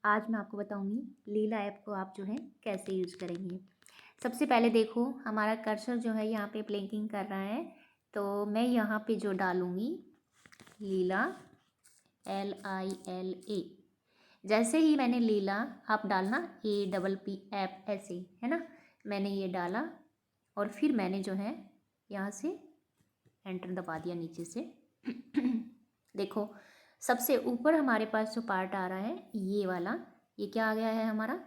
आज मैं आपको बताऊंगी लीला ऐप को आप जो है कैसे यूज़ करेंगे। सबसे पहले देखो हमारा कर्सर जो है यहाँ पे ब्लिंकिंग कर रहा है, तो मैं यहाँ पे जो डालूँगी लीला LILA। जैसे ही मैंने लीला, आप डालना APP ऐप ऐसे, है ना। मैंने ये डाला और फिर मैंने जो है यहाँ से एंटर दबा दिया नीचे से। देखो सबसे ऊपर हमारे पास जो पार्ट आ रहा है ये वाला, ये क्या आ गया है, हमारा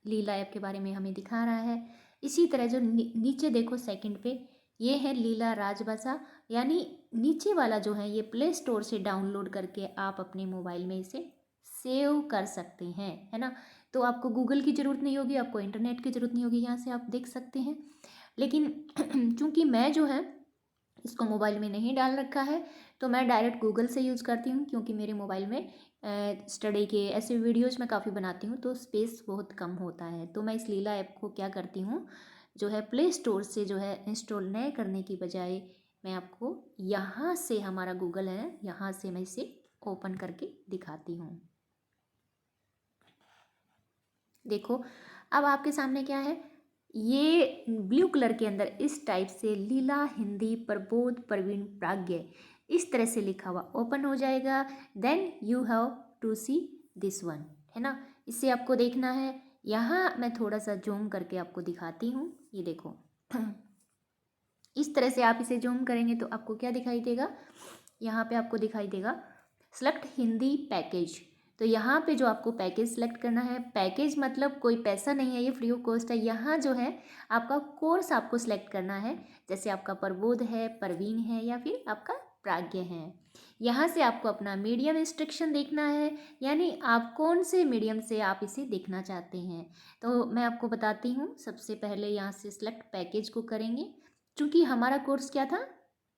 लीला ऐप के बारे में हमें दिखा रहा है। इसी तरह जो नीचे देखो सेकंड पे, ये है लीला राजभाषा, यानी नीचे वाला जो है ये प्ले स्टोर से डाउनलोड करके आप अपने मोबाइल में इसे सेव कर सकते हैं, है ना। तो आपको गूगल की ज़रूरत नहीं होगी, आपको इंटरनेट की ज़रूरत नहीं होगी, यहाँ से आप देख सकते हैं। लेकिन चूंकि मैं जो है इसको मोबाइल में नहीं डाल रखा है, तो मैं डायरेक्ट गूगल से यूज़ करती हूँ, क्योंकि मेरे मोबाइल में स्टडी के ऐसे वीडियोज़ मैं काफ़ी बनाती हूँ तो स्पेस बहुत कम होता है। तो मैं इस लीला ऐप को क्या करती हूँ, जो है प्ले स्टोर से जो है इंस्टॉल नए करने की बजाय मैं आपको यहाँ से, हमारा गूगल है, यहाँ से मैं इसे ओपन करके दिखाती हूँ। देखो अब आपके सामने क्या है, ये ब्लू कलर के अंदर इस टाइप से लीला हिंदी प्रबोध प्रवीण प्राज्ञ इस तरह से लिखा हुआ ओपन हो जाएगा। Then you have to see this one, है ना। इसे आपको देखना है। यहाँ मैं थोड़ा सा जूम करके आपको दिखाती हूँ, ये देखो। इस तरह से आप इसे जूम करेंगे तो आपको क्या दिखाई देगा, यहाँ पे आपको दिखाई देगा सेलेक्ट हिंदी पैकेज। तो यहाँ पे जो आपको पैकेज सेलेक्ट करना है, पैकेज मतलब कोई पैसा नहीं है, ये फ्री ऑफ कॉस्ट है। यहाँ जो है आपका कोर्स आपको सेलेक्ट करना है, जैसे आपका प्रबोध है, प्रवीण है, या फिर आपका प्राज्ञ है। यहाँ से आपको अपना मीडियम इंस्ट्रक्शन देखना है, यानी आप कौन से मीडियम से आप इसे देखना चाहते हैं। तो मैं आपको बताती हूँ, सबसे पहले यहाँ से सिलेक्ट पैकेज को करेंगे। चूँकि हमारा कोर्स क्या था,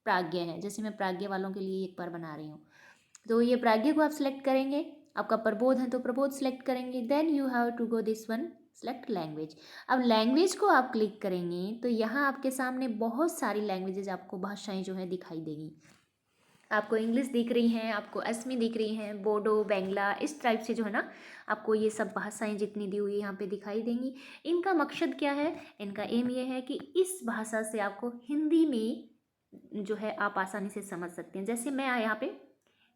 प्राज्ञ है, जैसे मैं प्राज्ञ वालों के लिए एक बार बना रही हूँ। तो ये प्राज्ञ को आप सिलेक्ट करेंगे। आपका प्रबोध है तो प्रबोध सिलेक्ट करेंगे। Then you have to go this one select language. अब लैंग्वेज को आप क्लिक करेंगे तो यहाँ आपके सामने बहुत सारी लैंग्वेजेज, आपको भाषाएं जो है दिखाई देगी। आपको इंग्लिश दिख रही हैं, आपको असमी दिख रही हैं, बोडो, बेंगला, इस टाइप से जो है ना आपको ये सब भाषाएं जितनी दी हुई यहाँ पे दिखाई देंगी। इनका मकसद क्या है, इनका एम ये है कि इस भाषा से आपको हिंदी में जो है आप आसानी से समझ सकते हैं। जैसे मैं यहाँ पे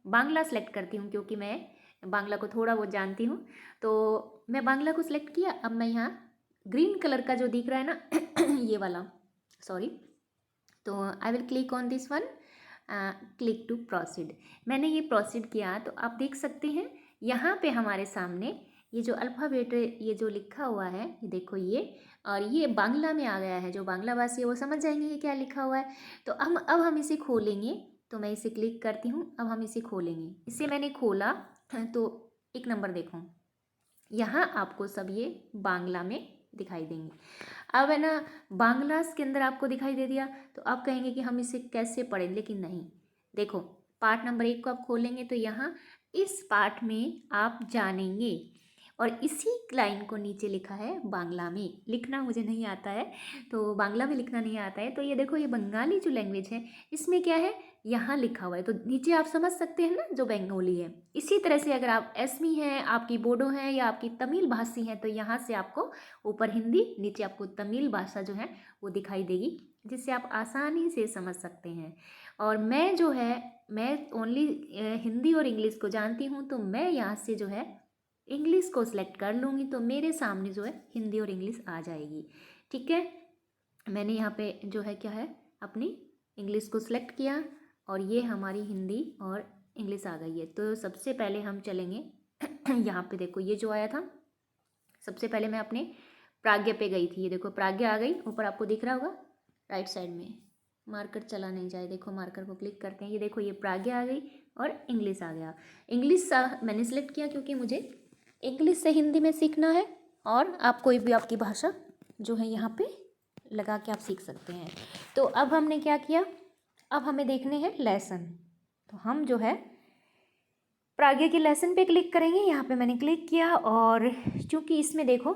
बांग्ला सेलेक्ट करती हूँ, क्योंकि मैं बांग्ला को थोड़ा बहुत जानती हूँ, तो मैं बांग्ला को सिलेक्ट किया। अब मैं यहाँ ग्रीन कलर का जो दिख रहा है ना ये वाला, सॉरी, तो I will click on this one, click to proceed. मैंने ये प्रोसीड किया तो आप देख सकते हैं यहाँ पे हमारे सामने ये जो अल्फ़ाबेट ये जो लिखा हुआ है, ये देखो ये, और ये बांग्ला में आ गया है। जो बांग्ला भाषी है वो समझ जाएंगे ये क्या लिखा हुआ है। तो अब हम इसे खोलेंगे, तो मैं इसे क्लिक करती हूँ। अब हम इसे खोलेंगे। इसे मैंने खोला तो एक नंबर देखो, यहाँ आपको सब ये बांग्ला में दिखाई देंगे। अब है ना, बांग्लास के अंदर आपको दिखाई दे दिया तो आप कहेंगे कि हम इसे कैसे पढ़ें, लेकिन नहीं। देखो पार्ट नंबर 1 को आप खोलेंगे तो यहाँ इस पार्ट में आप जानेंगे, और इसी लाइन को नीचे लिखा है बांग्ला में। लिखना मुझे नहीं आता है, तो बांग्ला में लिखना नहीं आता है, तो ये देखो ये बंगाली जो लैंग्वेज है इसमें क्या है, यहाँ लिखा हुआ है, तो नीचे आप समझ सकते हैं ना जो बंगाली है। इसी तरह से अगर आप असमी हैं, आपकी बोडो हैं, या आपकी तमिल भाषी हैं, तो यहाँ से आपको ऊपर हिंदी, नीचे आपको तमिल भाषा जो है वो दिखाई देगी, जिससे आप आसानी से समझ सकते हैं। और मैं जो है, मैं ओनली हिंदी और इंग्लिश को जानती हूँ, तो मैं यहाँ से जो है इंग्लिश को सिलेक्ट कर लूँगी, तो मेरे सामने जो है हिंदी और इंग्लिश आ जाएगी। ठीक है, मैंने यहाँ पे जो है क्या है, अपनी इंग्लिश को सिलेक्ट किया और ये हमारी हिंदी और इंग्लिश आ गई है। तो सबसे पहले हम चलेंगे यहाँ पे, देखो ये जो आया था, सबसे पहले मैं अपने प्राज्ञ पे गई थी। ये देखो प्राज्ञ आ गई, ऊपर आपको दिख रहा होगा राइट साइड में, मार्कर चला नहीं जाए, देखो मार्कर को क्लिक करते हैं, ये देखो ये प्राज्ञ आ गई और इंग्लिश आ गया। इंग्लिश मैंने सेलेक्ट किया क्योंकि मुझे इंग्लिश से हिंदी में सीखना है, और आप कोई भी आपकी भाषा जो है यहाँ पे लगा के आप सीख सकते हैं। तो अब हमने क्या किया, अब हमें देखने हैं लेसन। तो हम जो है प्राज्ञ के लेसन पे क्लिक करेंगे। यहाँ पे मैंने क्लिक किया, और चूँकि इसमें देखो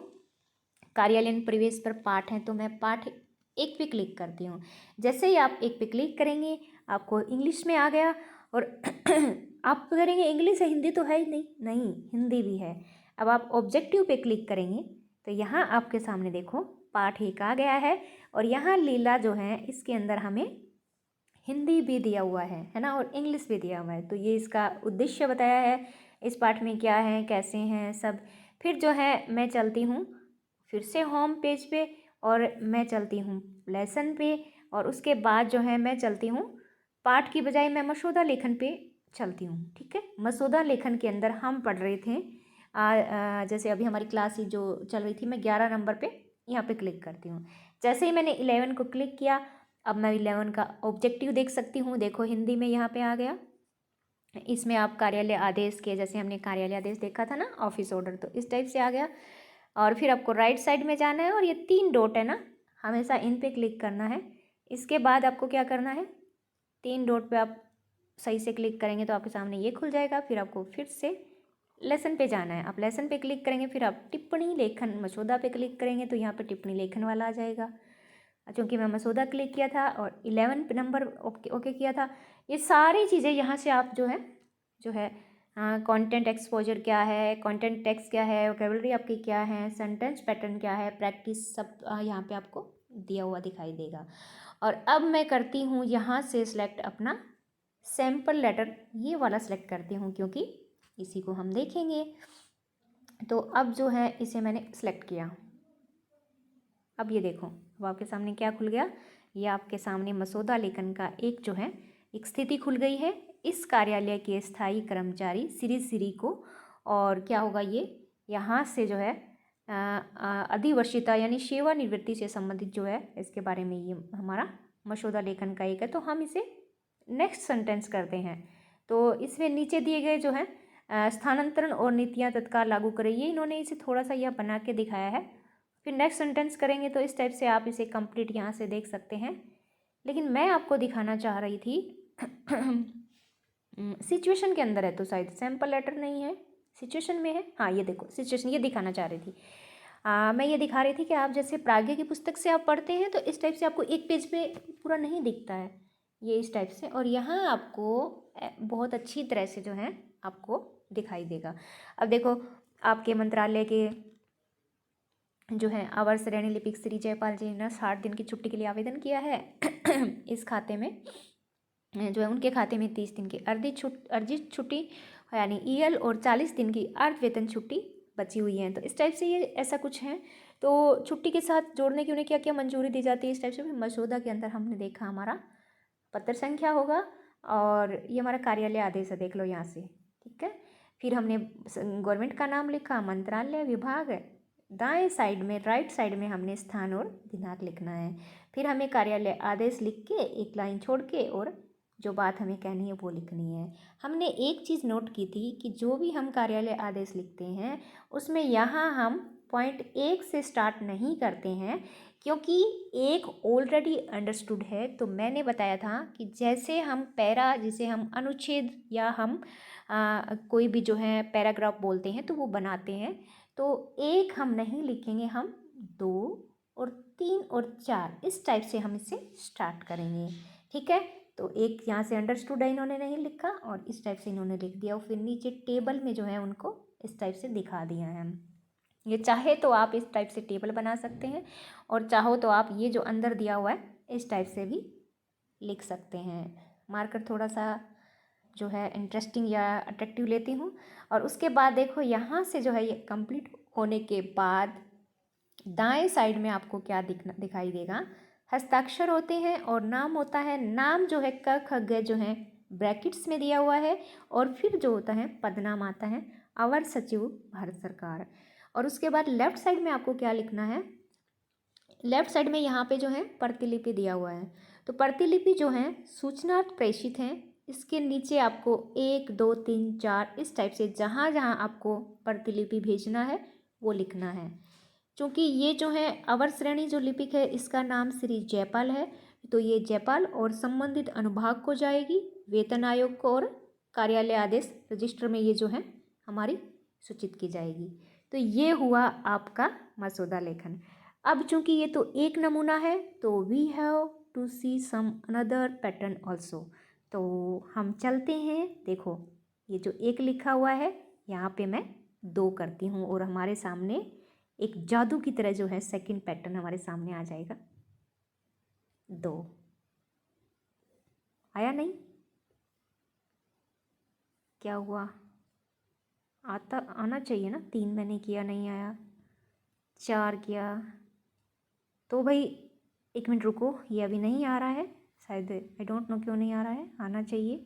कार्यालयीन परिवेश पर पाठ है, तो मैं पाठ 1 पे क्लिक करती हूँ। जैसे ही आप 1 पे क्लिक करेंगे आपको इंग्लिश में आ गया, और आप करेंगे इंग्लिश है हिंदी तो है ही नहीं, नहीं हिंदी भी है। अब आप ऑब्जेक्टिव पे क्लिक करेंगे तो यहाँ आपके सामने देखो पाठ 1 आ गया है और यहाँ लीला जो है इसके अंदर हमें हिंदी भी दिया हुआ है ना, और इंग्लिश भी दिया हुआ है। तो ये इसका उद्देश्य बताया है, इस पाठ में क्या है कैसे हैं सब। फिर जो है मैं चलती हूँ फिर से होम पेज पे और मैं चलती हूँ लेसन पे, और उसके बाद जो है मैं चलती हूँ पाठ की बजाय मैं मसौदा लेखन पे चलती हूँ। ठीक है, मसौदा लेखन के अंदर हम पढ़ रहे थे जैसे अभी हमारी क्लास ही जो चल रही थी, मैं 11 नंबर पे यहाँ पे क्लिक करती हूँ। जैसे ही मैंने 11 को क्लिक किया, अब मैं 11 का ऑब्जेक्टिव देख सकती हूँ। देखो हिंदी में यहाँ पे आ गया। इसमें आप कार्यालय आदेश के, जैसे हमने कार्यालय आदेश देखा था ना ऑफिस ऑर्डर, तो इस टाइप से आ गया। और फिर आपको राइट साइड में जाना है और ये 3 डॉट है ना, हमेशा इन पे क्लिक करना है। इसके बाद आपको क्या करना है, 3 डॉट पे आप सही से क्लिक करेंगे तो आपके सामने ये खुल जाएगा। फिर आपको फिर से लेसन पे जाना है, आप लेसन पे क्लिक करेंगे, फिर आप टिप्पणी लेखन मसौदा पे क्लिक करेंगे तो यहाँ पे टिप्पणी लेखन वाला आ जाएगा। क्योंकि मैं मसौदा क्लिक किया था और 11 नंबर ओके किया था। ये सारी चीज़ें यहाँ से आप जो है कंटेंट एक्सपोजर क्या है, कंटेंट टेक्स्ट क्या है, वोकैबुलरी आपकी क्या है, सेंटेंस पैटर्न क्या है, प्रैक्टिस सब यहाँ पे आपको दिया हुआ दिखाई देगा। और अब मैं करती हूँ यहाँ से सिलेक्ट अपना सैम्पल लेटर, ये वाला सिलेक्ट करती हूँ क्योंकि इसी को हम देखेंगे। तो अब जो है इसे मैंने सेलेक्ट किया। अब ये देखो, अब आपके सामने क्या खुल गया, ये आपके सामने मसौदा लेखन का एक जो है एक स्थिति खुल गई है। इस कार्यालय के स्थायी कर्मचारी श्री को, और क्या होगा ये यहाँ से जो है अधिवर्षिता यानी सेवानिवृत्ति से संबंधित जो है इसके बारे में ये हमारा मसौदा लेखन का एक है। तो हम इसे नेक्स्ट सेंटेंस करते हैं। तो इसमें नीचे दिए गए जो है स्थानांतरण और नीतियाँ तत्काल लागू करें, ये इन्होंने इसे थोड़ा सा यह बना के दिखाया है। फिर नेक्स्ट सेंटेंस करेंगे तो इस टाइप से आप इसे कंप्लीट यहाँ से देख सकते हैं। लेकिन मैं आपको दिखाना चाह रही थी सिचुएशन के अंदर है, तो शायद सैम्पल लेटर नहीं है, सिचुएशन में है। हाँ ये देखो सिचुएशन, ये दिखाना चाह रही थी। मैं ये दिखा रही थी कि आप जैसे प्राज्ञ की पुस्तक से आप पढ़ते हैं तो इस टाइप से आपको एक पेज पे पूरा नहीं दिखता है, ये इस टाइप से, और यहाँ आपको बहुत अच्छी तरह से जो है आपको दिखाई देगा। अब देखो आपके मंत्रालय के जो है अवर श्रेणी लिपिक श्री जयपाल जी ने 60 दिन की छुट्टी के लिए आवेदन किया है। इस खाते में जो है उनके खाते में 30 दिन की अर्जित छुट्टी यानी ईएल और 40 दिन की अर्ध वेतन छुट्टी बची हुई है। तो इस टाइप से ये ऐसा कुछ है। तो छुट्टी के साथ जोड़ने की उन्हें क्या क्या मंजूरी दी जाती है, इस टाइप से मसौदा के अंदर हमने देखा हमारा पत्र संख्या होगा और ये हमारा कार्यालय आदेश है, देख लो यहाँ से। ठीक है, फिर हमने गवर्नमेंट का नाम लिखा, मंत्रालय, विभाग, दाएं साइड में राइट साइड में हमने स्थान और दिनांक लिखना है। फिर हमें कार्यालय आदेश लिख के एक लाइन छोड़ के और जो बात हमें कहनी है वो लिखनी है। हमने एक चीज़ नोट की थी कि जो भी हम कार्यालय आदेश लिखते हैं उसमें यहाँ हम पॉइंट 1 से स्टार्ट नहीं करते हैं, क्योंकि एक ऑलरेडी अंडरस्टूड है। तो मैंने बताया था कि जैसे हम पैरा, जिसे हम अनुच्छेद या हम कोई भी जो है पैराग्राफ बोलते हैं तो वो बनाते हैं, तो 1 हम नहीं लिखेंगे, हम 2 और 3 और 4 इस टाइप से हम इसे स्टार्ट करेंगे। ठीक है, तो एक यहाँ से अंडरस्टूड है इन्होंने नहीं लिखा और इस टाइप से इन्होंने लिख दिया और फिर नीचे टेबल में जो है उनको इस टाइप से दिखा दिया है। ये चाहे तो आप इस टाइप से टेबल बना सकते हैं और चाहो तो आप ये जो अंदर दिया हुआ है इस टाइप से भी लिख सकते हैं। मार्कर थोड़ा सा जो है इंटरेस्टिंग या अट्रैक्टिव लेती हूँ। और उसके बाद देखो यहाँ से जो है ये कंप्लीट होने के बाद दाएं साइड में आपको क्या दिखाई देगा, हस्ताक्षर होते हैं और नाम होता है। नाम जो है क ख ग जो है ब्रैकेट्स में दिया हुआ है और फिर जो होता है पदनाम आता है अवर सचिव भारत सरकार। और उसके बाद लेफ्ट साइड में आपको क्या लिखना है, लेफ्ट साइड में यहाँ पे जो है प्रतिलिपि दिया हुआ है। तो प्रतिलिपि जो है सूचना प्रेषित है, इसके नीचे आपको 1 2 3 4 इस टाइप से जहाँ जहाँ आपको प्रतिलिपि भेजना है वो लिखना है। क्योंकि ये जो है अवर श्रेणी जो लिपिक है इसका नाम श्री जयपाल है, तो ये जयपाल और संबंधित अनुभाग को जाएगी, वेतन आयोग को और कार्यालय आदेश रजिस्टर में ये जो है हमारी सूचित की जाएगी। तो ये हुआ आपका मसौदा लेखन। अब चूंकि ये तो एक नमूना है तो we have to see some another pattern also. तो हम चलते हैं। देखो ये जो एक लिखा हुआ है यहाँ पे मैं 2 करती हूँ और हमारे सामने एक जादू की तरह जो है सेकंड पैटर्न हमारे सामने आ जाएगा। 2 आया नहीं, क्या हुआ? आता आना चाहिए ना। 3 मैंने किया, नहीं आया। 4 किया, तो भाई 1 मिनट रुको, ये अभी नहीं आ रहा है शायद, आई डोंट नो क्यों नहीं आ रहा है, आना चाहिए।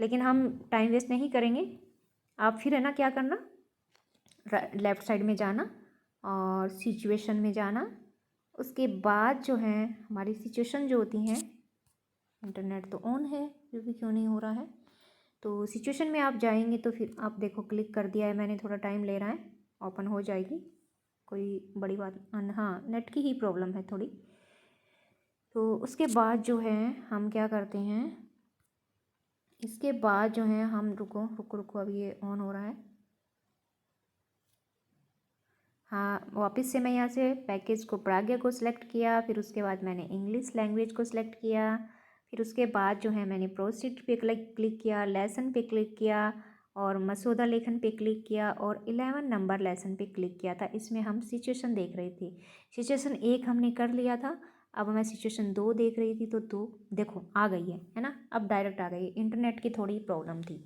लेकिन हम टाइम वेस्ट नहीं करेंगे। आप फिर है ना क्या करना, लेफ़्ट साइड में जाना और सिचुएशन में जाना। उसके बाद जो है हमारी सिचुएशन जो होती हैं, इंटरनेट तो ऑन है फिर भी क्यों नहीं हो रहा है। तो सिचुएशन में आप जाएंगे तो फिर आप देखो क्लिक कर दिया है मैंने, थोड़ा टाइम ले रहा है, ओपन हो जाएगी, कोई बड़ी बात। हाँ, नेट की ही प्रॉब्लम है थोड़ी। तो उसके बाद जो है हम क्या करते हैं, इसके बाद जो है हम रुको रुको रुको, अभी ये ऑन हो रहा है। हाँ, वापस से मैं यहाँ से पैकेज को प्राज्ञ को सिलेक्ट किया, फिर उसके बाद मैंने इंग्लिश लैंग्वेज को सिलेक्ट किया, फिर उसके बाद जो है मैंने प्रोसीड पे क्लिक किया, लेसन पे क्लिक किया और मसौदा लेखन पे क्लिक किया और 11 नंबर लेसन पे क्लिक किया था। इसमें हम सिचुएशन देख रही थी। सिचुएशन 1 हमने कर लिया था, अब मैं सिचुएशन 2 देख रही थी, तो 2 देखो आ गई है ना, अब डायरेक्ट आ गई है। इंटरनेट की थोड़ी प्रॉब्लम थी।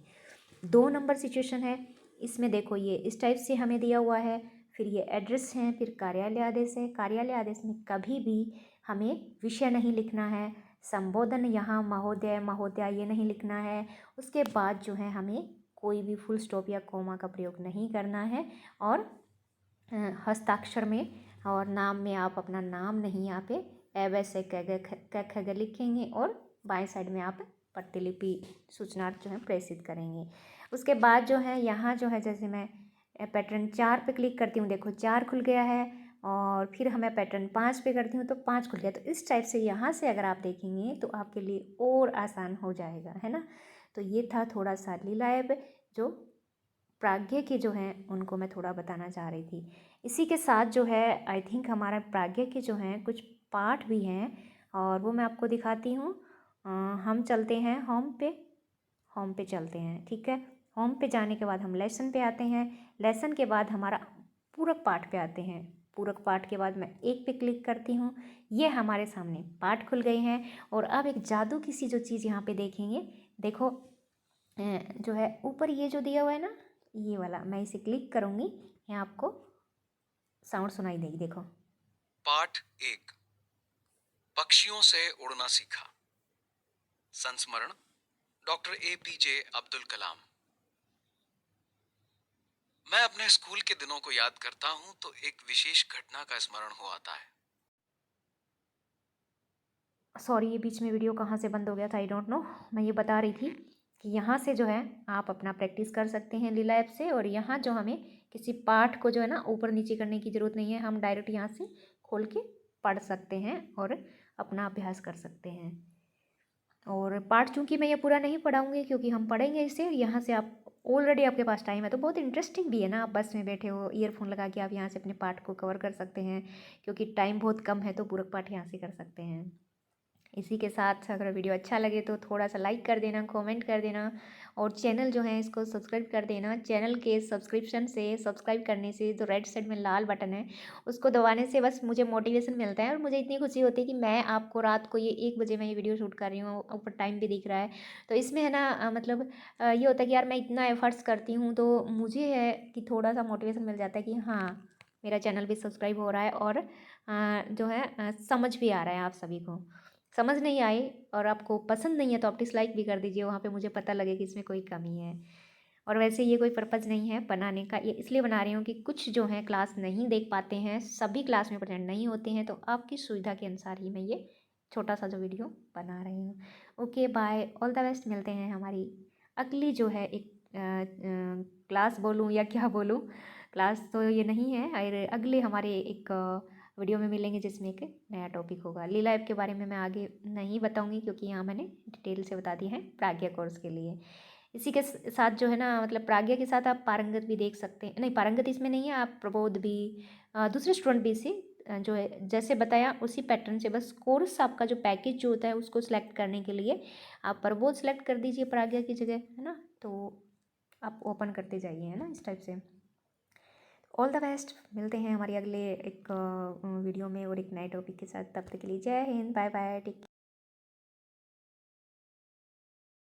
2 नंबर सिचुएशन है, इसमें देखो ये इस टाइप से हमें दिया हुआ है, फिर ये एड्रेस है, फिर कार्यालय आदेश है। कार्यालय आदेश में कभी भी हमें विषय नहीं लिखना है, संबोधन यहाँ महोदय महोदया ये नहीं लिखना है। उसके बाद जो है हमें कोई भी फुल स्टॉप या कोमा का प्रयोग नहीं करना है। और हस्ताक्षर में और नाम में आप अपना नाम नहीं यहाँ पे वैसे क लिखेंगे और बाएं साइड में आप प्रतिलिपि सूचना जो है प्रेषित करेंगे। उसके बाद जो है यहाँ जो है, जैसे मैं पैटर्न 4 पे क्लिक करती हूँ, देखो 4 खुल गया है, और फिर हमें पैटर्न 5 पे करती हूँ तो 5 खुल गया। तो इस टाइप से यहाँ से अगर आप देखेंगे तो आपके लिए और आसान हो जाएगा, है ना। तो ये था थोड़ा सा लीला ऐप, जो प्राज्ञ के जो हैं उनको मैं थोड़ा बताना चाह रही थी। इसी के साथ जो है आई थिंक हमारा प्राज्ञ के जो हैं कुछ पाठ भी हैं, और वो मैं आपको दिखाती हूँ। हम चलते हैं होम पे चलते हैं, ठीक है। होम पे जाने के बाद हम लेसन पे आते हैं, लेसन के बाद हमारा पूरक पाठ पे आते हैं। पूरक पाठ के बाद मैं 1 पे क्लिक करती हूँ, ये हमारे सामने पाठ खुल गए हैं। और अब एक जादू की सी जो चीज़ यहाँ पे देखेंगे, देखो जो है ऊपर ये जो दिया हुआ है ना, ये वाला, मैं इसे क्लिक करूँगी, यहाँ आपको साउंड सुनाई देगी, देखो। पाठ 1, पक्षियों से उड़ना सीखा। संस्मरण डॉक्टर APJ अब्दुल कलाम। मैं अपने स्कूल के दिनों को याद करता हूं तो एक विशेष घटना का स्मरण हो आता है। सॉरी, ये बीच में वीडियो कहाँ से बंद हो गया था, आई डोंट नो। मैं ये बता रही थी कि यहाँ से जो है आप अपना प्रैक्टिस कर सकते हैं लीला ऐप से। और यहाँ जो हमें किसी पाठ को जो है ना ऊपर नीचे करने की ज़रूरत नहीं है, हम डायरेक्ट यहाँ से खोल के पढ़ सकते हैं और अपना अभ्यास कर सकते हैं। और पाठ चूँकि मैं ये पूरा नहीं पढ़ाऊँगी क्योंकि हम पढ़ेंगे इसे, यहाँ से आप ऑलरेडी आपके पास टाइम है तो बहुत इंटरेस्टिंग भी है ना। आप बस में बैठे हो, ईयरफोन लगा के आप यहाँ से अपने पाठ को कवर कर सकते हैं, क्योंकि टाइम बहुत कम है तो पूरक पाठ यहाँ से कर सकते हैं। इसी के साथ अगर वीडियो अच्छा लगे तो थोड़ा सा लाइक कर देना, कमेंट कर देना, और चैनल जो है इसको सब्सक्राइब कर देना। चैनल के सब्सक्राइब करने से जो राइट साइड में लाल बटन है उसको दबाने से बस मुझे मोटिवेशन मिलता है, और मुझे इतनी खुशी होती है कि मैं आपको रात को ये 1 बजे मैं ये वीडियो शूट कर रही हूँ, ऊपर टाइम भी दिख रहा है। तो इसमें है ना मतलब ये होता है कि यार मैं इतना एफर्ट्स करती हूँ तो मुझे है कि थोड़ा सा मोटिवेशन मिल जाता है कि हाँ मेरा चैनल भी सब्सक्राइब हो रहा है, और जो है समझ भी आ रहा है आप सभी को। समझ नहीं आई और आपको पसंद नहीं है तो आप डिसलाइक भी कर दीजिए, वहाँ पे मुझे पता लगे कि इसमें कोई कमी है। और वैसे ये कोई पर्पज़ नहीं है बनाने का, ये इसलिए बना रही हूँ कि कुछ जो हैं क्लास नहीं देख पाते हैं, सभी क्लास में प्रेजेंट नहीं होते हैं, तो आपकी सुविधा के अनुसार ही मैं ये छोटा सा जो वीडियो बना रही हूँ। Okay bye, all the best. मिलते हैं हमारी अगली जो है एक क्लास बोलूँ या क्या बोलूँ, क्लास तो ये नहीं है, और अगले हमारे एक वीडियो में मिलेंगे जिसमें एक नया टॉपिक होगा। लीला ऐप के बारे में मैं आगे नहीं बताऊंगी क्योंकि यहाँ मैंने डिटेल से बता दी है प्राज्ञ कोर्स के लिए। इसी के साथ जो है ना मतलब प्राज्ञ के साथ आप पारंगत भी देख सकते हैं, नहीं पारंगत इसमें नहीं है, आप प्रबोध भी दूसरे स्टूडेंट भी से जो है जैसे बताया उसी पैटर्न से बस कोर्स आपका जो पैकेज जो होता है उसको सिलेक्ट करने के लिए आप प्रबोध सेलेक्ट कर दीजिए प्राज्ञा की जगह, है ना। तो आप ओपन करते जाइए, है ना, इस टाइप से। ऑल द बेस्ट, मिलते हैं हमारी अगले एक वीडियो में और एक नए टॉपिक के साथ। तब तक के लिए Jai Hind, bye bye, take care.